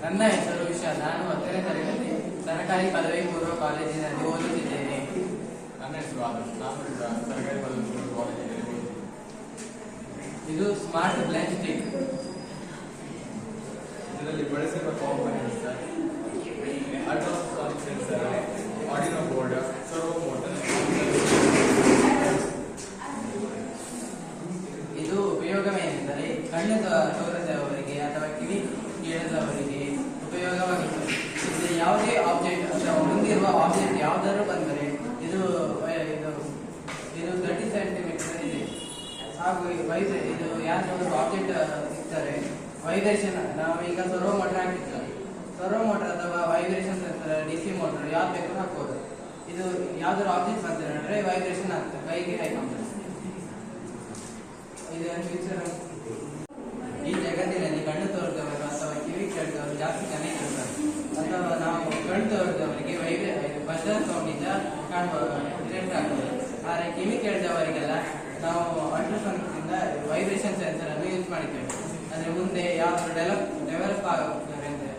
ನನ್ನ ಹೆಸರು ವಿಶಾಲ್. ನಾನು 10ನೇ ತರಗತಿ ಸರ್ಕಾರಿ ಪದವಿ ಪೂರ್ವ ಕಾಲೇಜಿನಲ್ಲಿ ಓದುತ್ತಿದ್ದೇನೆ. ನನ್ನ ಹೆಸರು ಆದರ್ಶ್. ನಾನು ಸರ್ಕಾರಿ ಪದವಿ ಪೂರ್ವ ಕಾಲೇಜಿನಲ್ಲಿ ಓದುತ್ತಿದ್ದೇನೆ. ಇದು ಸ್ಮಾರ್ಟ್ ಬ್ಲೆಂಡ್ ಸ್ಟಿಕ್. ಇದರಲ್ಲಿ ಬಳಸಿರುವ components ultrasonic sensor, Arduino board, servo motor. ಇದು ಉಪಯೋಗವೇನೆಂದರೆ ಕಣ್ಣು ತೋರದವರಿಗೆ ಅಥವಾ ಕಿವಿ ಕೇಳದವರಿಗೆ ಉಪಯೋಗವಾಗುತ್ತದೆ. ಇದು ಯಾವುದೇ ಆಬ್ಜೆಕ್ಟ್ ಅಥವಾ ಮುಂದಿರುವ ಆಬ್ಜೆಕ್ಟ್ ಯಾವುದಾದ್ರೂ ಬಂದರೆ ಇದು 30 ಸೆಂಟಿಮೀಟರ್ ಇದೆ. ಹಾಗೂ ಇದು ಯಾವ್ದಾದ್ರು ಆಬ್ಜೆಕ್ಟ್ ಇದ್ದರೆ ವೈಬ್ರೇಷನ್, ನಾವೀಗ ಸರ್ವೋ ಮೋಟರ್ ಹಾಕಿರ್ತಾರೆ, ಸರ್ವೋ ಮೋಟರ್ ಅಥವಾ ವೈಬ್ರೇಷನ್ ಸೆನ್ಸರ್, DC ಮೋಟರ್ ಯಾವ್ದು ಬೇಕು ಹಾಕ್ಬೋದು. ಇದು ಯಾವ್ದಾದ್ರು ಆಬ್ಜೆಕ್ಟ್ ಬಂದರೆ ವೈಬ್ರೇಷನ್ ಆಗ್ತದೆ, ಕೈಗೆ ಹಾಕೊಂಡ್ರೆ. ಇದನ್ನು ಫ್ಯೂಚರ್ ಈ ಜಗತ್ತಿನಲ್ಲಿ ಕಣ್ಣು ತೋರಿದವರು ಅಥವಾ ಕಿವಿ ಕೇಳಿದವರು ಜಾಸ್ತಿ ಜನ ಇರ್ತಾರೆ. ಅಥವಾ ನಾವು ಕಣ್ಣು ತೋರಿದವರಿಗೆ ಬಜರ್ ಸೌಂಡಿಂದ ಡಿಟೆಕ್ಟ್ ಆಗ್ತದೆ. ಆದರೆ ಕಿವಿ ಕೇಳಿದವರಿಗೆಲ್ಲ ನಾವು ಅಲ್ಟ್ರಾಸೌಂಡ್ನಿಂದ ವೈಬ್ರೇಷನ್ ಸೆನ್ಸರ್ ಅನ್ನು ಯೂಸ್ ಮಾಡಿದ್ದೇವೆ. ಅಂದರೆ ಮುಂದೆ ಯಾವ್ದು ಡೆವಲಪ್ ಆಗುತ್ತಾರೆ ಅಂದರೆ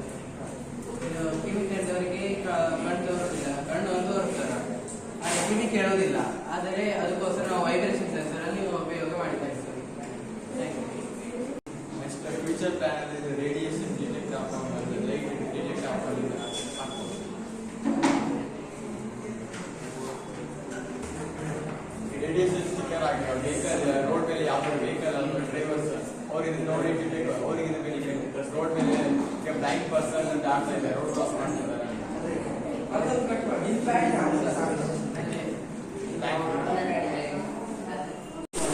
ಇದು ಕಿವಿ ಕೇಳಿದವರಿಗೆ ಕಣ್ಣು ತೋರುವುದಿಲ್ಲ, ಕಣ್ಣು ಒಂದು ತೋರಿಸ್ತಾರೆ, ಆದರೆ ಕಿವಿ ಕೇಳೋದಿಲ್ಲ. ಆದರೆ ಅದಕ್ಕೋಸ್ಕರ ನಾವು ವೈಬ್ರೇಷನ್ ಸೆನ್ಸರ್ ಅಲ್ಲಿ ಉಪಯೋಗ ಮಾಡ್ತಾ ಇದ್ದೀವಿ. ನೆಕ್ಸ್ಟ್ ಫ್ಯೂಚರ್ ಪ್ಲಾನ್ ಅಲ್ಲಿ ರೇಡಿಯೇಷನ್ ಡಿಟೆಕ್ಟ್ ಹಾಕೊಂಡು ಲೈಟ್ ಡಿಟೆಕ್ಟ್ ಹಾಕೊಂಡು ಹಾಕ್ಬೋದು. ರೇಡಿಯೇಷನ್ ಸ್ಟಿಕ್ಕರ್ ಹಾಕಿ ವೆಹಿಕಲ್ ರೋಡ್ ಮೇಲೆ ಯಾವ್ದಾದ್ರು ವೆಹಿಕಲ್ ಅನ್ನು ಡ್ರೈವರ್ಸ್ ಅವರಿಗೆ ನೋಡಿ ಡಿಟೆಕ್ಟ್, ಅವರಿಗೆ ಬೆನಿಫಿಟ್. ರೋಡ್ ಮೇಲೆ ಬ್ಲೈಂಡ್ ಪರ್ಸನ್ ಅಂತ ಆಗ್ತಾ ಇದೆ, ರೋಡ್ ಕ್ರಾಸ್ ಮಾಡ್ತಿದ್ದಾರೆ.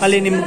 ಅಲ್ಲಿ ನಿಮ್ಮ